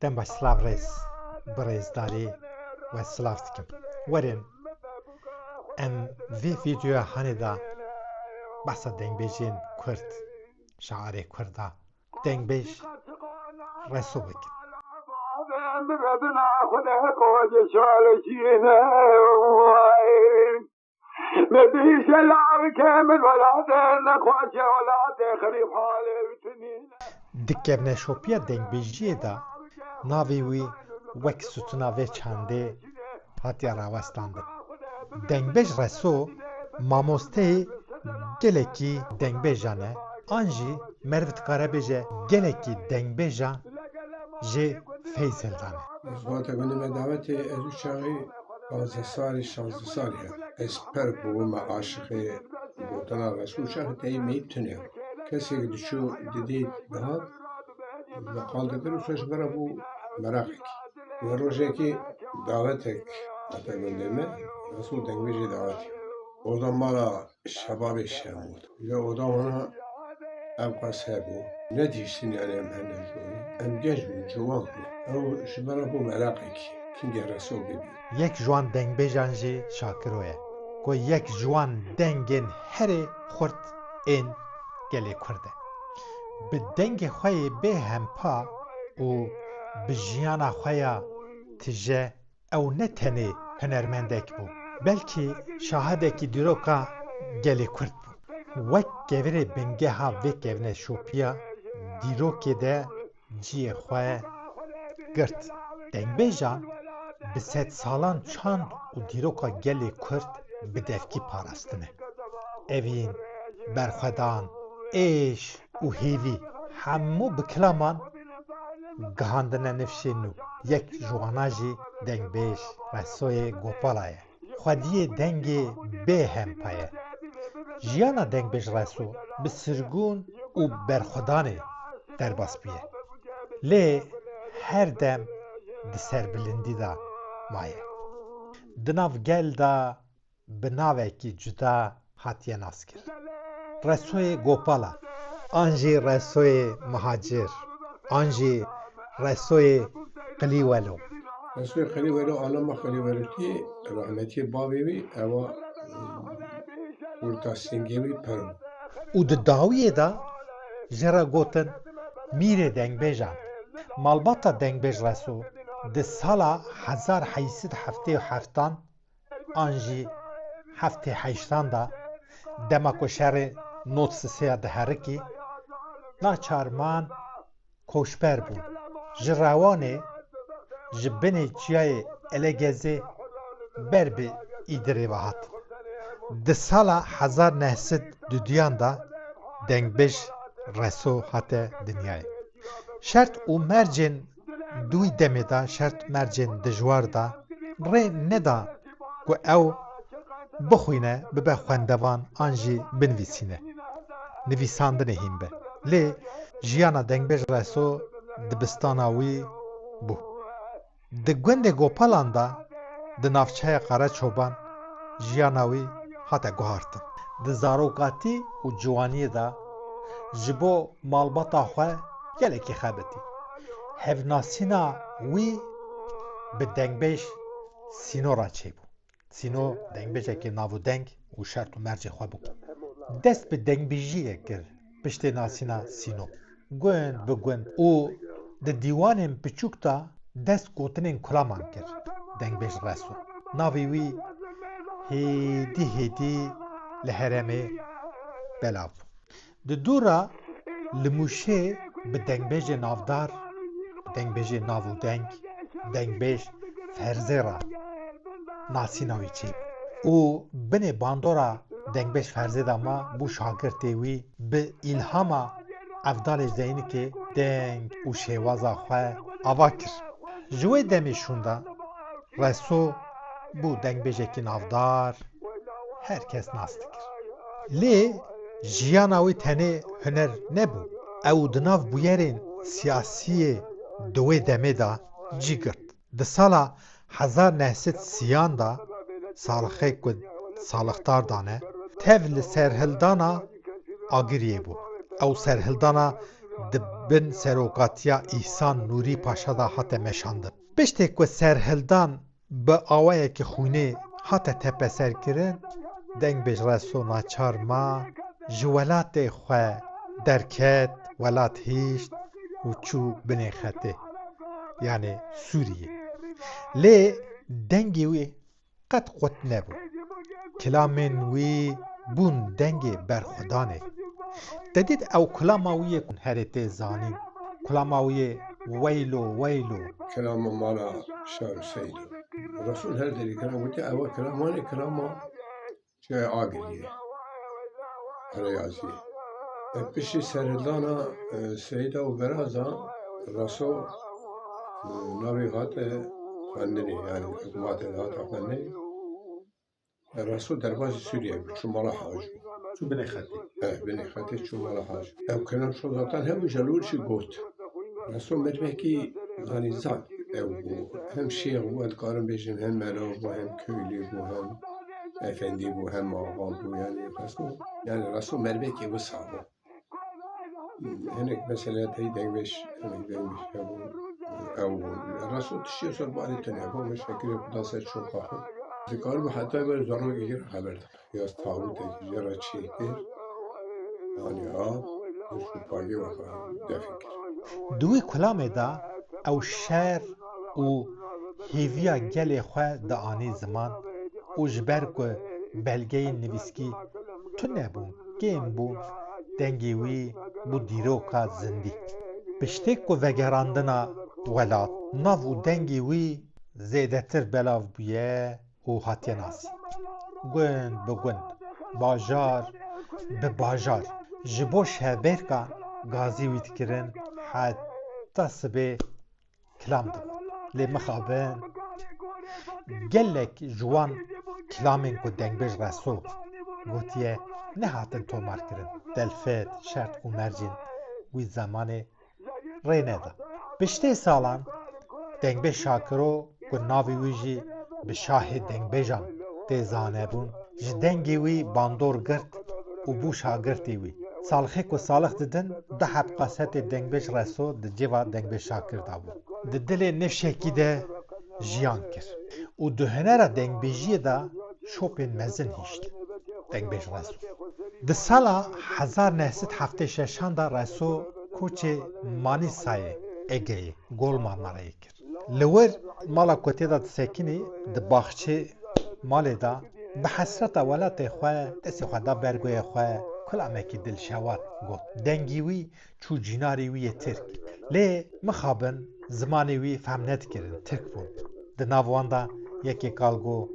Dem baş Slav Reis birêzdarî ve silav dikim. Werin em vê vîdeoya hanê da behsa dengbêjiyên Kurd, şairê Kurd a dengbêj Reso bikin. Dikevne şopiya dengbêjiyê da navê wî wek sütuna vê çandê hatiye rawestandin. Dengbêj Reso mamosteyê gelekî dengbêjan e, an jî merv dikare bêje gelekî dengbêjan jê feyzildan e. Zata gundê me davetê ez û çaxî 15 salî 16 salî ye. Ez per bûme aşiqê gotana Reso û çaxê teyî meyî tune. Kesek diçû didî dihat ve qaldikir û ji ber bû merakekî. Ve rojekî davetek hate gundê me Reso dengbêjê davetî. Oda mala şebabê Şemûd. Ve oda wana ev qas hebû. Ne dîştin yani em hene zorî. Em genç bûn, ciwan bûn. Ew ji ber bû merakekî. Kîngê Reso bibî. Yek ji wan dengbêjan jî Şakiro ye. Ku yek ji wan dengên herê xurt ên gelê Kurd e. Bi dengê xwe yê bê hempa û bi jiyana xwe ya tije ew ne tenê hunermendek bû, belkî şahidekî dîroka gelê Kurd bû. Wek kevirê bingeha vê kevne şopiya dîrokê de ciyê xwe girt. Dengbêjan bi sed salan çand û dîroka gelê Kurd bi devkî parastine. Evîn, berxwedan, êş û hêvî hemû bi kilaman gihandine nifşê nû. Yek ji wana jî dengbêj Resoyê Gopala ye. Xwediyê dengê bê hempa ye. Jiyana dengbêj Reso bi sirgûn û berxwedanê derbas bûye. Lê her dem di serbilindî da maye. Di nav gel da bi navekî cuda hatiye naskir. Resoyê Gopala, an jî Resoyê Mihacir, an jî Resoyê Qilîwelo. Resoyê Qilîwelo alama Qilîwelotiyê rahmetiyê bavê wî ewa Kurta Singê wî per bû. û di dawiyê da ji re gotin mîrê dengbêjan. Malbata dengbêj Reso di sala 1877 an jî 78 da dema ku şerê not sisêya diherikî naçarman koçber bûn. Ji rewanê ji binê çiyayê Elegezê ber bi îdirê ve hatin. Di sala 1902 da dengbêj Reso hate dinyayê. Şert û mercên dûî demê da şert mercên dijwar da rê neda ku ew bixwîne bibe xwendevan an jî binivîsîne. Nivîsandinê hîn be. Lê jiyana dengbêj Reso dibistana wî bû. Di gundê Gopalan da di navçeya Qereçoban jiyana wî hate guhartin. Di zarokatî û ciwaniyê da ji bo malbata xwe gelekî xebitî. Hevnasîna wî bi dengbêj Sînora çêbû. Sîno dengbêjekî navûdeng û şert û mercê xwe bû. Dest bi dengbêjiyê kir piştê nasîna Sîno. Gund bi gund û di dîwanên biçûk da dest gotinên kulaman kir dengbêj Reso. Navê wî hêdî hêdî li herêmê belav bû. Di dûra li Mûşê bi dengbêjê navdar, dengbêjê navûdeng, dengbêj Ferzê ra nasîna wî çêbû. û binê bandora dengbêj Ferzê da ma bû şagirtê wî bi îlhama Evdalê Zeynîkê deng û şêwaza xwe ava kir. Ji wê demê şûnda Reso bû dengbêjekî navdar, herkes nas dikir. Lê jiyana wî tenê huner nebû. Ew di nav bûyerên siyasiyê di wê demê da cî girt. Di sala 1930 da salixê ku salixdar dane tev li serhildana agiriyê bû. Ew serhildana dibin serokatiya İhsan Nuri Paşa da hate meşandin. Piştê ku serhildan bi awayekî xûnê hate tepeserkirin, Dengbêj Reso naçar ma ji welatê xwe derket, welat hîşt û çû binê xetê, yani Sûriye. Lê dengê wê qet qut nebû. Kilamên wî bûn dengê berxwedanê. Dedît ew kulama wî yê ku herê tê zanîn. Kulama wî yê weylo weylo. Kelama mala Şar Hüseyin'e. Resul her dedi kelamı de ava kelamanı kelama şey agiriye. Arayazi. Pişi serildana Seyda u Beraza Resul navi hate fendini yani hükümet hate fendini. Resul derbazı Suriye şu mala hacı. Çû binê xetê. Binê xetê çû mala hacı. Ev kelam şu zaten hem jalur şi got. Resul merveki yani zat ev bu. Hem şeyh bu edkarın bejin hem melav bu hem köylü bu hem efendi bu hem ağa bu yani Resul merveki bu sahibi. Henek mesela tey Dengbêj bu ev Resul tişiyor sor bari tane bu meşekil kuda ser çok kahve. Dikar bu hatta böyle zarur gir haber. Ya tavuk tecrübe çektir. Yani ha şu payı var defik. Duî kulamê da ew şer û hêviya gelê xwe di anî ziman û ji ber ku belgeyên nivîskî tune bûn, kêm bûn, dengê wî bû dîroka zindî. Piştê ku vegerandina welat, nav û dengê wî zêdetir belav bûye û hatiye nasî. Gund bi gund, bajar bi bajar ji bo şevbêrkan gazî wî dikirin heta sibê kilam dibin. Lê mixabin gelek ji wan kilamên ku Dengbêj Reso gotiye nehatin tomarkirin. Delfet, şert û mercên wî zemanê rê neda. Piştê salan Dengbêj Şakiro ku navê wî jî bi şahê Dengbêjan tê zanebûn, ji dengê wî bandor girt û bû şagirtê wî. Salixê ku salix didin, di hebqasetê Dengbêj Reso di cêva Dengbêj Şakir da bû. Di dilê nifşekî de jiyan kir û di hunera dengbêjiyê de şopên mezin hîşt. Dengbêj Reso. Di sala 1976 da Reso koçê Manîsayê Egeyê, Gol Marmarayê kir. Li wir mala ku tê da disekinî di baxçê malê da bi hesreta welatê xwe destê xwe da bergoyê xwe kulamekî dilşewar got. Dengî wî çû cînarê wî yê Tirk. Lê mixabin zimanê wî fehm nedikirin, Tirk bûn. Di nav wan da yekê kal got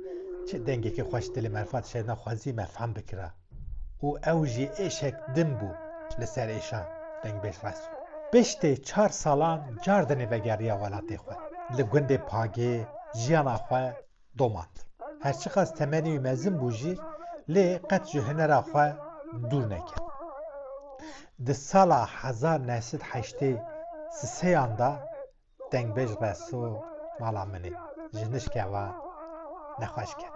çi dengekî xweş dilê merfat şêrna xwezî me fehm bikira. û ew jî êşek din bû li ser êşa Dengbêj Reso. Piştê 4 salan car dinê vegeriya welatê xwe. Li gundê Pagê jiyana xwe domand. Herçi qas temenê wî mezin bû jî lê qet ji hunera xwe dûr nekir. Di sala 1983 da Dengbêj Reso mala minê ji nişkeva nexweş ket.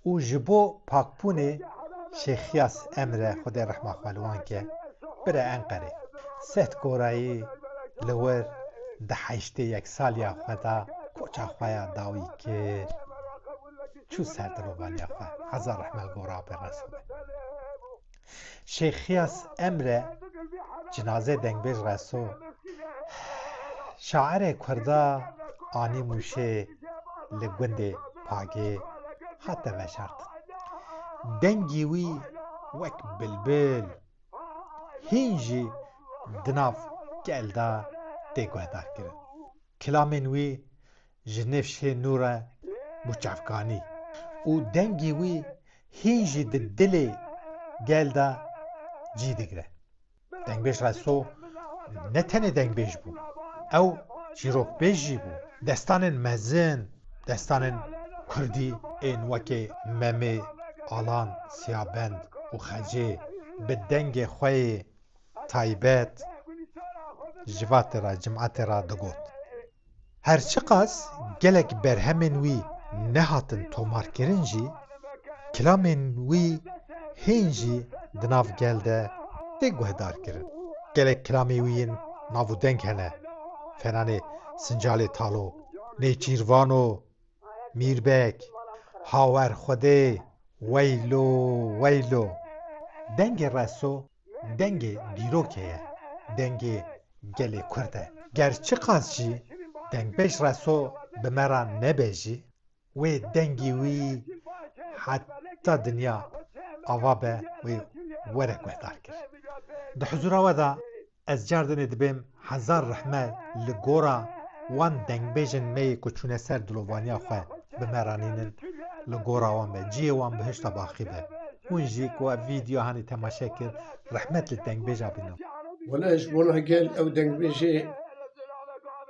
û ji bo pakbûnê Şêxiyas Emre Xwedê rehma xwe li wan ke bire Enqerê. Sed gorayî li wir di heştê yeksaliya xwe da koça xwe ya dawî kir. Çû ser dirovaniya xwe, heza rehmel gora bi Reso be. Şêxiyas Emre cinazê Dengbêj Reso şairê Kurda Anî Mûşê li gundê Pagê hate veşartin. Dengî wî wek bilbil hîn jî di nav gel da tê guhdar kirin. Kilamên wî ji nifşê nû re bû çavkanî û dengî wî hîn jî di dilê gel da cî digire. Dengbêj Reso ne tenê dengbêj bû, ew çîrokbêj jî bû. Destanên mezin, destanên Kurdî ên wekê Memê, Alan, Siyabend û Xecê bi dengê xwe yê taybet ji vatê ra cimetê ra digot. Herçi qas gelek berhemên wî nehatin tomarkirin jî, kilamên wî hîn jî di nav gel de tê guhdar kirin. gelek kiramê wî yên navûdeng hene Fenanê Sincalê Talo, Nêçîrvano, Mîrbek, Hawerxwedê, Weylo Weylo. Dengê Reso dengê dîrokê ye, dengê gelê Kurd e. Ger çi qas jî dengbêj Reso bi me re nebe jî, wê dengê wî heta dinya ava be wê were guhdar kir. Di huzura we de ez cardinê dibêm hezar rehme li gora wan dengbêjin me yê ku çûne ser dilovaniya xwe bimeranînin li gora wan be. Ciyê wan bihişta baxî be. Hûn jî ku ev vîdeo hanî temaşe kir, rehmet li dengbêja bînin. Wala ji bona gel ew dengbêjê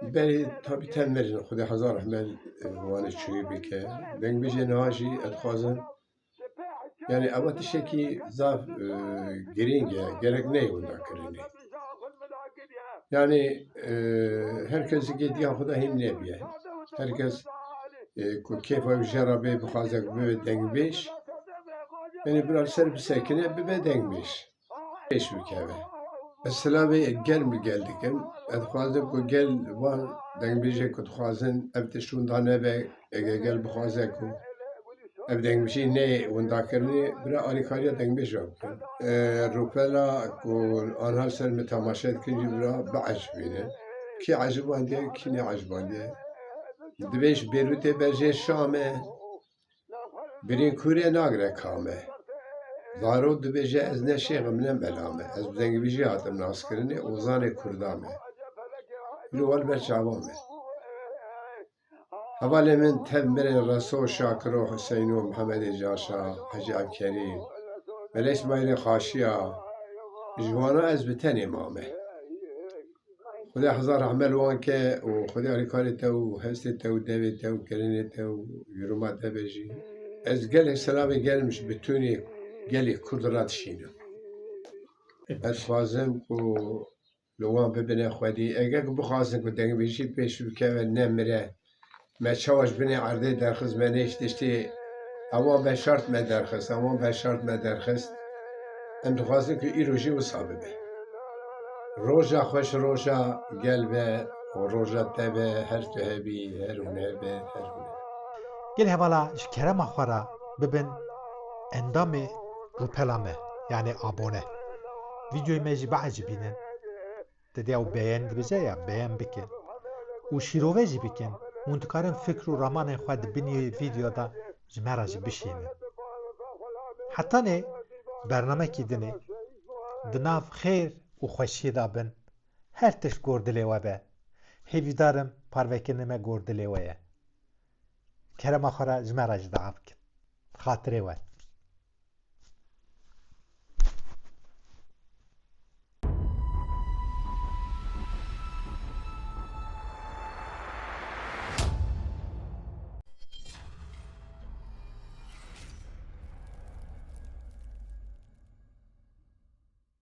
berê tabî ten merin Xwedê hezar rehmet wanê çûyî bike. Dengbêjê niha jî ez dixwazim yani ew tiştekî zav girîng e, gerek neyê wenda kirinê. Yani her kesekê diya xwe de hîn nebiye. Herkes ku kêfa wî jera bê bixwaze bibe dengbêj, yani biraz ser bisekine bibe dengbêj. Pêş bikeve. Ez silavê gel mi gel dikim. Ez dixwazim ku gel van dengbêjê ku dixwazin ev tişt wenda nebe ege gel bixwaze ku ev dengbêjî neyê wenda kirinê bira alîkariya dengbêj ve bikin. Rûpela ku anha ser me temaşe dikin jî bira biecibînin. Kî ecibandiye, kî neecibandiye. Divê ji Bêrûtê berjê Şamê birîn Kûrê nagire kame. Zarok dibêje ez ne şêxim ne melame. Ez bi dengbêjî hatim naskirinê ozanê Kurda me. Lê welber çavan me. Hevalê min tev mirên Reso, Şakiro, Hüseyno, Mihemedê Caşa, Hacı Evkerîm, Melek İsmaîlê Xaşiya, ji wana ez bi tenê mame. Xwedê hezar rehmet li wan ke û Xwedê alîkarê te û hestê te û devê te û kirinê te û yûruma te be jî. Ez gelek silavê gelim ji bütûnê gelê Kurd re dişînim. Ez dixwazim ku li wan bibine Xwedî. Eger bixwazin ku dengbêjî pêş bikeve nemire, me çawa ji binê erdê derxist me nêş tiştê ewan be şert me derxist, ewan be şert me derxist. Em dixwazin ku îro jî wisa bibe. Roja xweş roja gel be û roja te be her tu hebî, her hûn hebe, her hûn hebe. Gel hevala ji kerema xwe re bibin endamê rûpela me, yani abone. Vîdeoyê me jî biecibînin. Didê ew beğen dibêje ya beğen bikin. û şîrove jî bikin. Hûn dikarin fikr û ramanên xwe di binî vîdeoda ji me re jî bişînin. Hetanê bernamekî dinê di nav xêr û xweşiyê de bin. Her tişt gordilê we be. Hêvîdarim parvekirinê me gordilê we ye. Kerema xwe re ji me re jî dea bikin. Xatirê we.